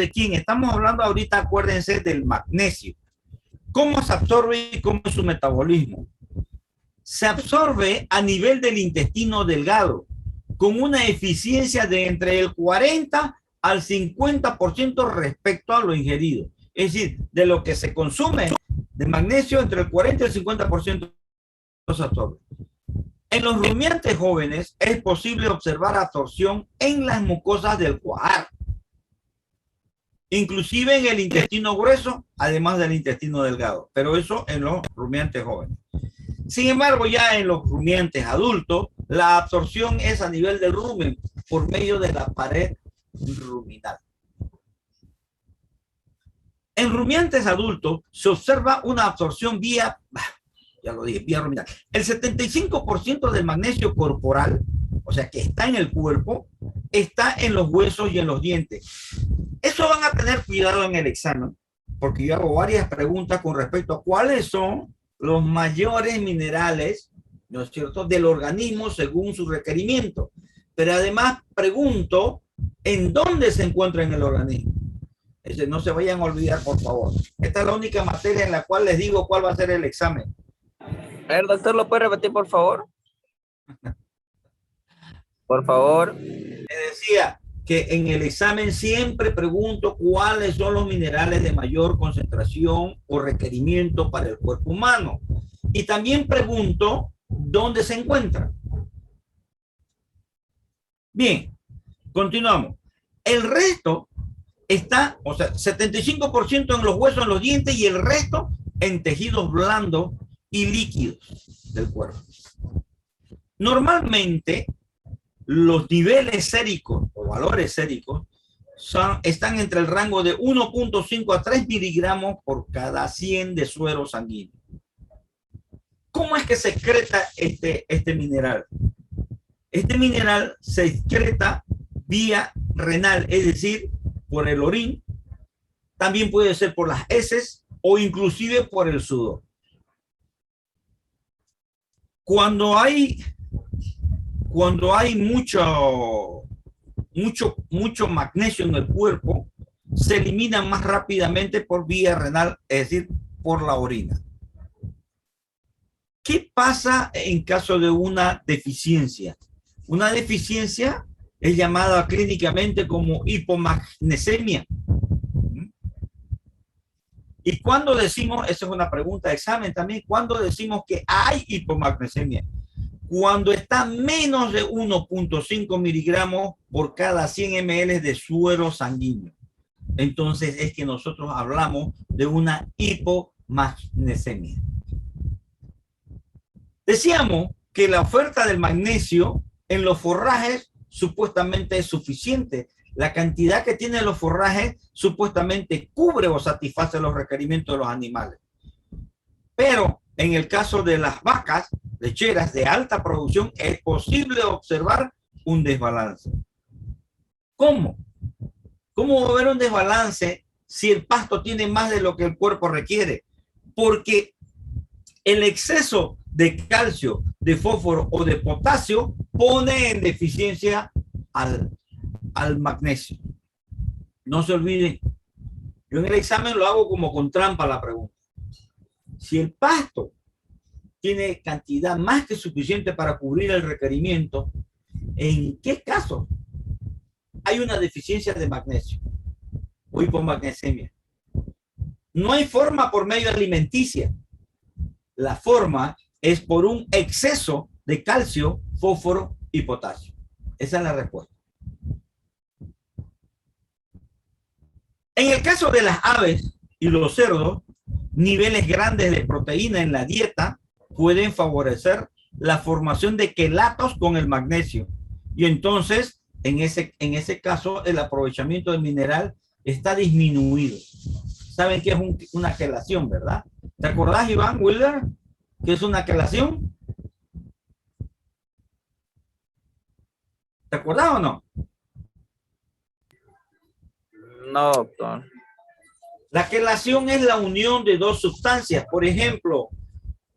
de quién? Estamos hablando ahorita, acuérdense, del magnesio. ¿Cómo se absorbe y cómo es su metabolismo? Se absorbe a nivel del intestino delgado, con una eficiencia de entre el 40 al 50% respecto a lo ingerido. Es decir, de lo que se consume de magnesio, entre el 40 y el 50% se absorbe. En los rumiantes jóvenes es posible observar absorción en las mucosas del cuajar, inclusive en el intestino grueso, además del intestino delgado, pero eso en los rumiantes jóvenes. Sin embargo, ya en los rumiantes adultos, la absorción es a nivel del rumen por medio de la pared ruminal. En rumiantes adultos se observa una absorción vía, ya lo dije, vía ruminal. El 75% del magnesio corporal, o sea, que está en el cuerpo, está en los huesos y en los dientes. Eso van a tener cuidado en el examen, porque yo hago varias preguntas con respecto a cuáles son los mayores minerales, ¿no es cierto?, del organismo según su requerimiento. Pero además pregunto en dónde se encuentra en el organismo. No se vayan a olvidar, por favor. Esta es la única materia en la cual les digo cuál va a ser el examen. A ver, doctor, ¿lo puede repetir, por favor? Por favor. Les decía que en el examen siempre pregunto cuáles son los minerales de mayor concentración o requerimiento para el cuerpo humano. Y también pregunto dónde se encuentran. Bien, continuamos. El resto está, o sea, 75% en los huesos, en los dientes, y el resto en tejidos blandos y líquidos del cuerpo. Normalmente, los niveles séricos o valores séricos están entre el rango de 1.5 a 3 miligramos por cada 100 de suero sanguíneo. ¿Cómo es que se excreta este mineral? Este mineral se excreta vía renal, es decir, por el orín, también puede ser por las heces o inclusive por el sudor. Cuando hay mucho magnesio en el cuerpo, se elimina más rápidamente por vía renal, es decir, por la orina. ¿Qué pasa en caso de una deficiencia? Una deficiencia es llamada clínicamente como hipomagnesemia. Y cuando decimos, esa es una pregunta de examen también, ¿cuándo decimos que hay hipomagnesemia? Cuando está menos de 1.5 miligramos por cada 100 ml de suero sanguíneo. Entonces es que nosotros hablamos de una hipomagnesemia. Decíamos que la oferta del magnesio en los forrajes supuestamente es suficiente. La cantidad que tienen los forrajes supuestamente cubre o satisface los requerimientos de los animales. Pero en el caso de las vacas lecheras de alta producción es posible observar un desbalance. ¿Cómo? ¿Cómo va a haber un desbalance si el pasto tiene más de lo que el cuerpo requiere? Porque el exceso de calcio, de fósforo o de potasio pone en deficiencia al magnesio. No se olviden, yo en el examen lo hago como con trampa la pregunta. Si el pasto tiene cantidad más que suficiente para cubrir el requerimiento, ¿en qué caso hay una deficiencia de magnesio o hipomagnesemia? No hay forma por medio alimenticia. La forma es por un exceso de calcio, fósforo y potasio. Esa es la respuesta. En el caso de las aves y los cerdos, niveles grandes de proteína en la dieta pueden favorecer la formación de quelatos con el magnesio. Y entonces, en ese caso, el aprovechamiento del mineral está disminuido. ¿Saben qué es una quelación, verdad? ¿Te acordás, Iván Wilder, qué es una quelación? ¿Te acordás o no? No, doctor. La quelación es la unión de dos sustancias. Por ejemplo,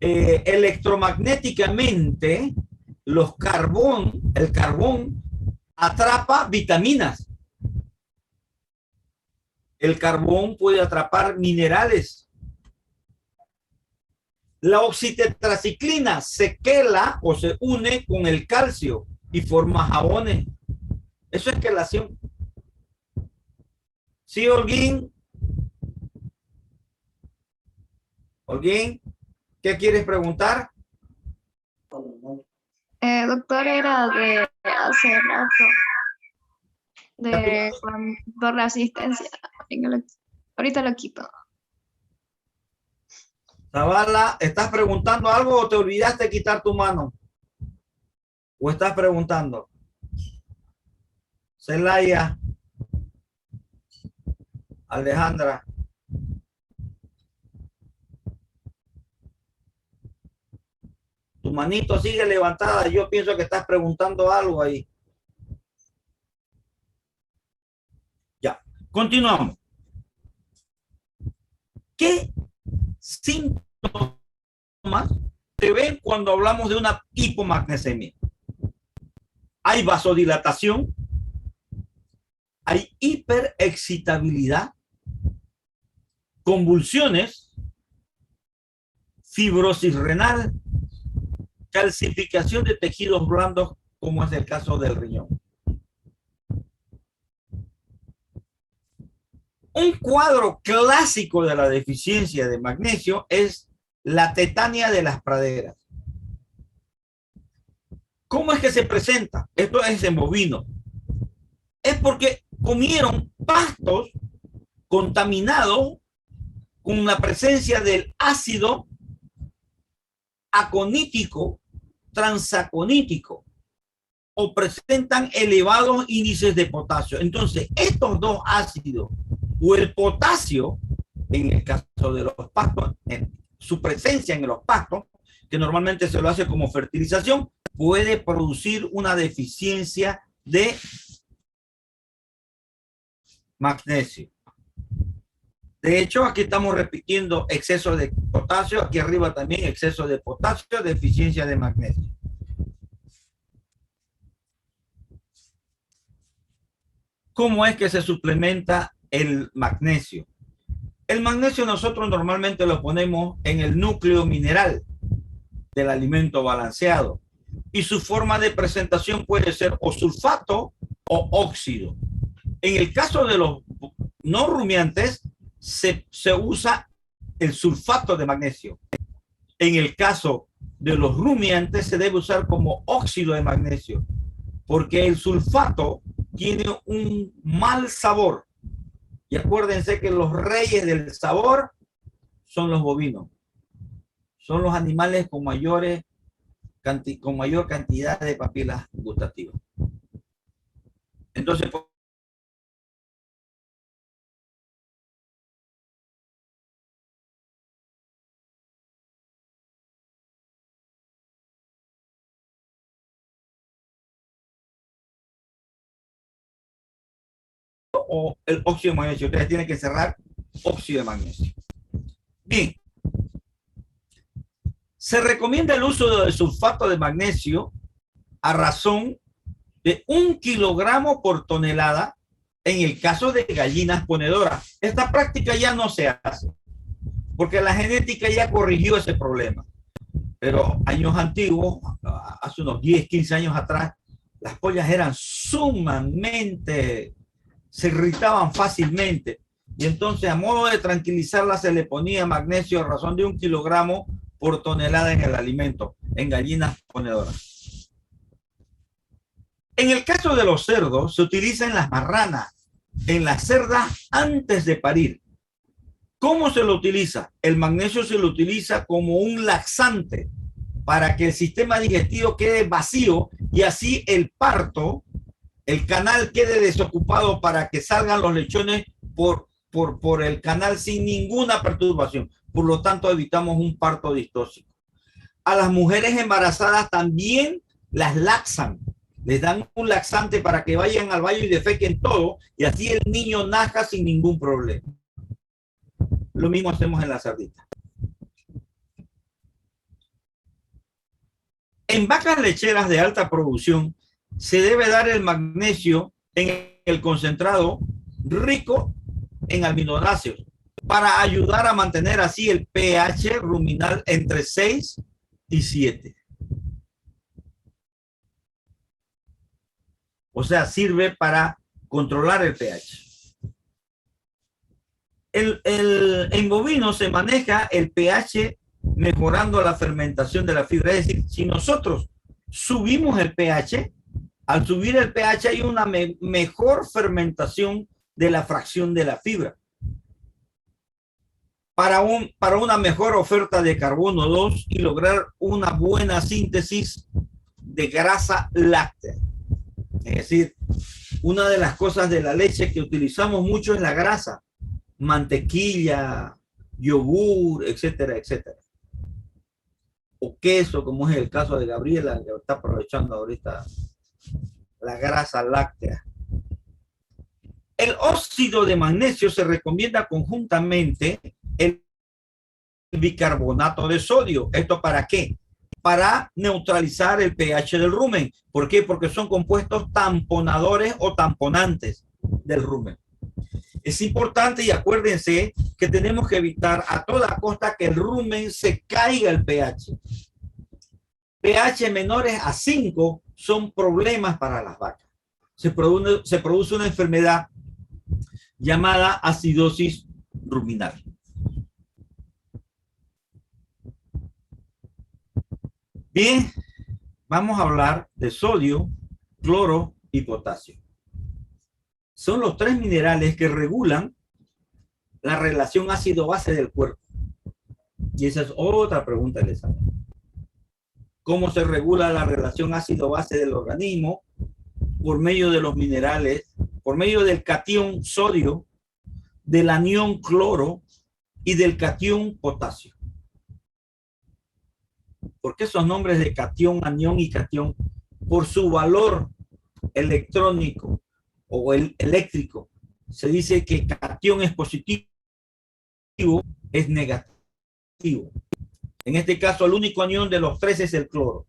electromagnéticamente, el carbón atrapa vitaminas. El carbón puede atrapar minerales. La oxitetraciclina se quela o se une con el calcio y forma jabones. Eso es quelación. ¿Sí, Holguín? Holguín, ¿qué quieres preguntar? Doctor, era de hace rato, de por la asistencia. Ahorita lo quito. Zavala, ¿estás preguntando algo o te olvidaste de quitar tu mano? ¿O estás preguntando? Celaya, Alejandra. Tu manito sigue levantada. Yo pienso que estás preguntando algo ahí. Ya, continuamos. ¿Qué síntomas se ven cuando hablamos de una hipomagnesemia? Hay vasodilatación, hay hiperexcitabilidad, convulsiones, fibrosis renal, calcificación de tejidos blandos, como es el caso del riñón. Un cuadro clásico de la deficiencia de magnesio es la tetania de las praderas. ¿Cómo es que se presenta? Esto es en bovino. Es porque comieron pastos contaminados con la presencia del ácido aconítico, transaconítico, o presentan elevados índices de potasio. Entonces, estos dos ácidos o el potasio, en el caso de los pastos, en su presencia en los pastos, que normalmente se lo hace como fertilización, puede producir una deficiencia de magnesio. De hecho, aquí estamos repitiendo exceso de potasio, aquí arriba también exceso de potasio, deficiencia de magnesio. ¿Cómo es que se suplementa el magnesio? El magnesio nosotros normalmente lo ponemos en el núcleo mineral del alimento balanceado y su forma de presentación puede ser o sulfato o óxido. En el caso de los no rumiantes se usa el sulfato de magnesio. En el caso de los rumiantes se debe usar como óxido de magnesio, porque el sulfato tiene un mal sabor. Y acuérdense que los reyes del sabor son los bovinos. Son los animales con mayor cantidad de papilas gustativas. Entonces, o el óxido de magnesio. Ustedes tienen que cerrar óxido de magnesio. Bien. Se recomienda el uso de sulfato de magnesio a razón de 1 kilogramo por tonelada en el caso de gallinas ponedoras. Esta práctica ya no se hace porque la genética ya corrigió ese problema. Pero años antiguos, hace unos 10, 15 años atrás, las pollas eran sumamente, se irritaban fácilmente. Y entonces, a modo de tranquilizarlas, se le ponía magnesio a razón de 1 kilogramo por tonelada en el alimento, en gallinas ponedoras. En el caso de los cerdos, se utiliza en las marranas, en las cerdas antes de parir. ¿Cómo se lo utiliza? El magnesio se lo utiliza como un laxante para que el sistema digestivo quede vacío y así el parto, el canal quede desocupado para que salgan los lechones por el canal sin ninguna perturbación. Por lo tanto, evitamos un parto distóxico. A las mujeres embarazadas también las laxan. Les dan un laxante para que vayan al baño y defequen todo y así el niño nazca sin ningún problema. Lo mismo hacemos en la cerdita. En vacas lecheras de alta producción se debe dar el magnesio en el concentrado rico en aminoácidos para ayudar a mantener así el pH ruminal entre 6 y 7. O sea, sirve para controlar el pH. En bovino se maneja el pH mejorando la fermentación de la fibra. Es decir, si nosotros subimos el pH, al subir el pH hay una mejor fermentación de la fracción de la fibra. Para una mejor oferta de carbono 2 y lograr una buena síntesis de grasa láctea. Es decir, una de las cosas de la leche que utilizamos mucho es la grasa, mantequilla, yogur, etcétera, etcétera. O queso, como es el caso de Gabriela, que está aprovechando ahorita la grasa láctea. El óxido de magnesio se recomienda conjuntamente el bicarbonato de sodio. ¿Esto para qué? Para neutralizar el pH del rumen. ¿Por qué? Porque son compuestos tamponadores o tamponantes del rumen. Es importante y acuérdense que tenemos que evitar a toda costa que el rumen se caiga el pH. pH menores a 5 son problemas para las vacas. Se produce una enfermedad llamada acidosis ruminal. Bien, vamos a hablar de sodio, cloro y potasio. Son los tres minerales que regulan la relación ácido-base del cuerpo. Y esa es otra pregunta del examen. ¿Cómo se regula la relación ácido-base del organismo? Por medio de los minerales, por medio del catión sodio, del anión cloro y del catión potasio. ¿Por qué esos nombres de catión, anión y catión? Por su valor electrónico o eléctrico. Se dice que catión es positivo, es negativo. En este caso, el único anión de los tres es el cloro.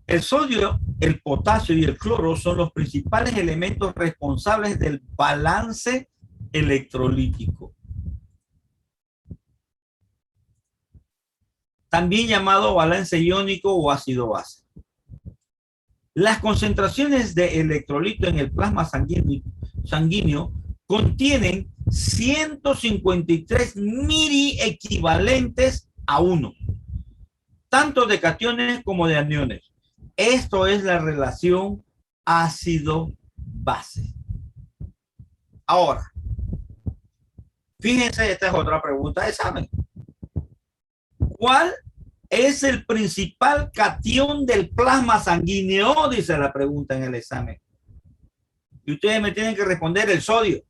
El sodio, el potasio y el cloro son los principales elementos responsables del balance electrolítico, también llamado balance iónico o ácido-base. Las concentraciones de electrolito en el plasma sanguíneo contienen 153 miliequivalentes a 1, tanto de cationes como de aniones. Esto es la relación ácido-base. Ahora, fíjense, esta es otra pregunta de examen. ¿Cuál es el principal catión del plasma sanguíneo? Dice la pregunta en el examen. Y ustedes me tienen que responder el sodio.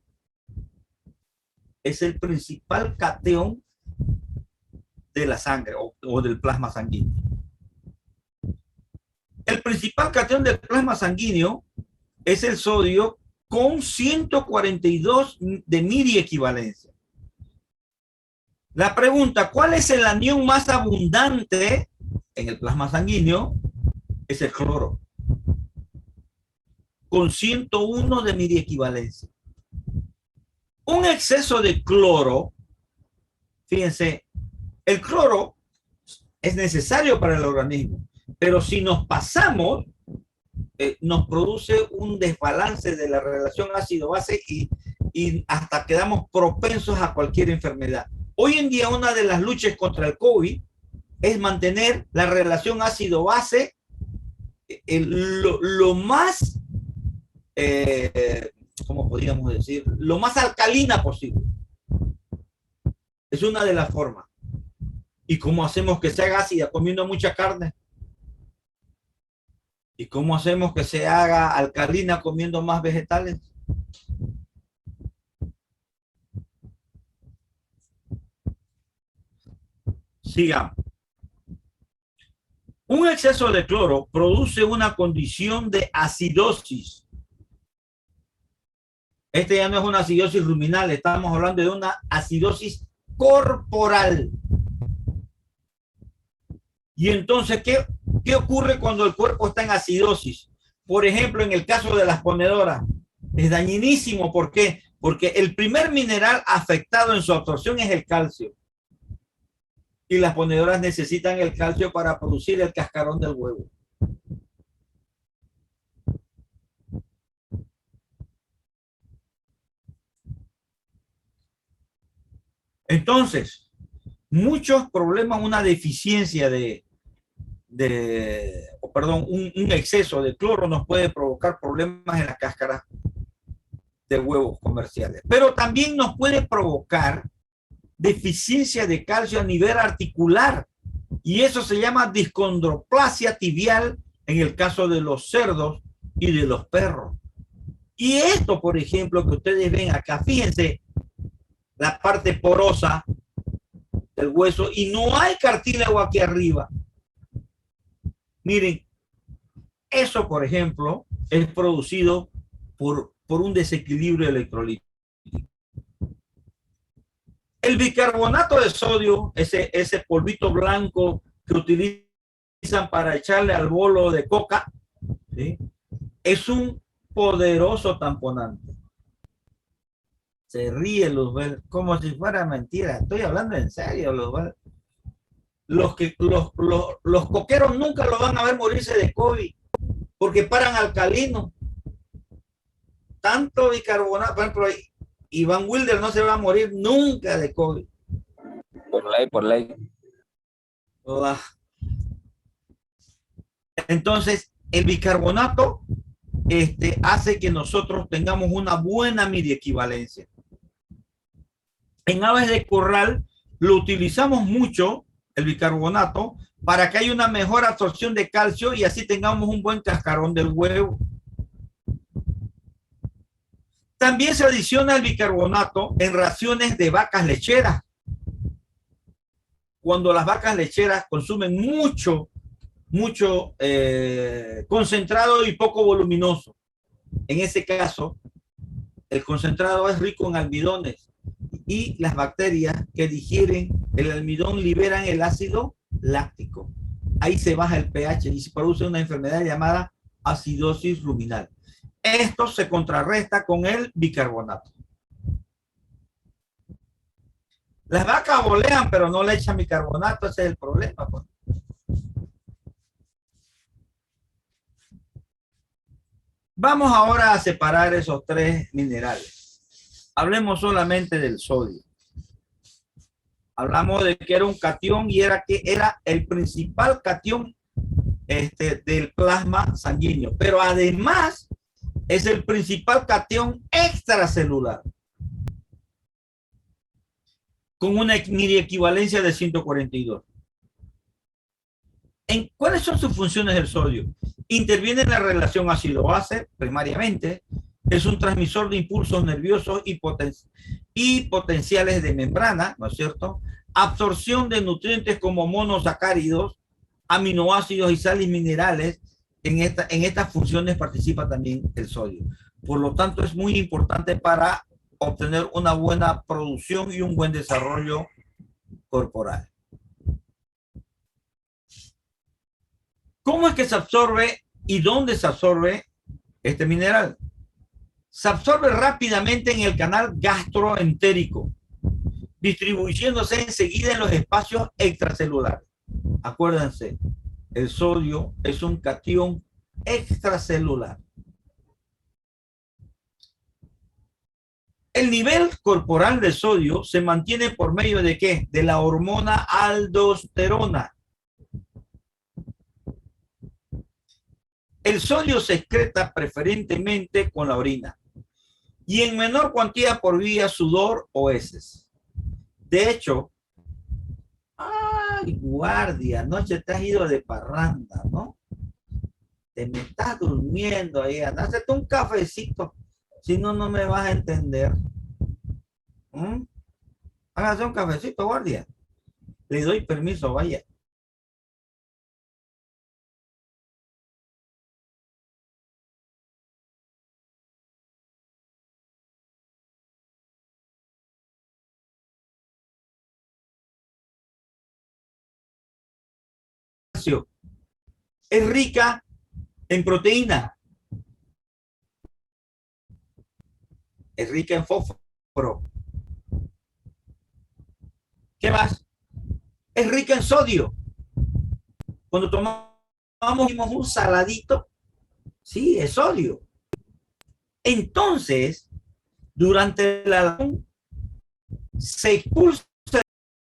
Es el principal catión de la sangre o del plasma sanguíneo. El principal catión del plasma sanguíneo es el sodio con 142 de miliequivalencia. La pregunta, ¿cuál es el anión más abundante en el plasma sanguíneo? Es el cloro, con 101 de miliequivalencia. Un exceso de cloro, fíjense, el cloro es necesario para el organismo, pero si nos pasamos, nos produce un desbalance de la relación ácido-base y hasta quedamos propensos a cualquier enfermedad. Hoy en día una de las luchas contra el COVID es mantener la relación ácido-base lo más, ¿cómo podríamos decir? Lo más alcalina posible. Es una de las formas. ¿Y cómo hacemos que se haga ácida? Comiendo mucha carne. ¿Y cómo hacemos que se haga alcalina comiendo más vegetales? Sigamos. Un exceso de cloro produce una condición de acidosis. Este ya no es una acidosis ruminal, estamos hablando de una acidosis corporal. Y entonces, ¿qué ocurre cuando el cuerpo está en acidosis? Por ejemplo, en el caso de las ponedoras, Es dañinísimo. ¿Por qué? Porque el primer mineral afectado en su absorción es el calcio. Y las ponedoras necesitan el calcio para producir el cascarón del huevo. Entonces, muchos problemas, una deficiencia un exceso de cloro nos puede provocar problemas en la cáscara de huevos comerciales. Pero también nos puede provocar deficiencia de calcio a nivel articular. Y eso se llama discondroplasia tibial en el caso de los cerdos y de los perros. Y esto, por ejemplo, que ustedes ven acá, fíjense, la parte porosa del hueso y no hay cartílago aquí arriba. Miren, eso, por ejemplo, es producido por un desequilibrio electrolítico. El bicarbonato de sodio, ese polvito blanco que utilizan para echarle al bolo de coca, ¿sí?, es un poderoso tamponante. Se ríe Luzbel, como si fuera mentira. Estoy hablando en serio, Luzbel. Los coqueros nunca lo van a ver morirse de COVID porque paran alcalino. Tanto bicarbonato, por ejemplo, Iván Wilder no se va a morir nunca de COVID. Por ley, por ley. Entonces, el bicarbonato hace que nosotros tengamos una buena midiequivalencia. En aves de corral lo utilizamos mucho, el bicarbonato, para que haya una mejor absorción de calcio y así tengamos un buen cascarón del huevo. También se adiciona el bicarbonato en raciones de vacas lecheras. Cuando las vacas lecheras consumen mucho concentrado y poco voluminoso. En ese caso, el concentrado es rico en almidones y las bacterias que digieren el almidón liberan el ácido láctico. Ahí se baja el pH y se produce una enfermedad llamada acidosis ruminal. Esto se contrarresta con el bicarbonato. Las vacas bolean, pero no le echan bicarbonato, ese es el problema, pues. Vamos ahora a separar esos tres minerales. Hablemos solamente del sodio. Hablamos de que era un catión y era el principal catión del plasma sanguíneo, pero además es el principal catión extracelular, con una equivalencia de 142. ¿Cuáles son sus funciones del sodio? Interviene en la relación ácido-base, primariamente. Es un transmisor de impulsos nerviosos y potenciales de membrana, ¿no es cierto? Absorción de nutrientes como monosacáridos, aminoácidos y sales minerales. En estas funciones participa también el sodio. Por lo tanto, es muy importante para obtener una buena producción y un buen desarrollo corporal. ¿Cómo es que se absorbe y dónde se absorbe este mineral? Se absorbe rápidamente en el canal gastroentérico, distribuyéndose enseguida en los espacios extracelulares. Acuérdense, el sodio es un catión extracelular. El nivel corporal de sodio se mantiene por medio de ¿qué? De la hormona aldosterona. El sodio se excreta preferentemente con la orina y en menor cuantía por vía sudor o heces. De hecho, ay, guardia, anoche te has ido de parranda, ¿no? Te me estás durmiendo ahí, hacete un cafecito, si no, no me vas a entender. Hágase un cafecito, guardia. Le doy permiso, vaya. Es rica en proteína. es rica en fósforo. ¿Qué más? Es rica en sodio. Cuando tomamos un saladito, sí, es sodio. Entonces, durante la se expulsa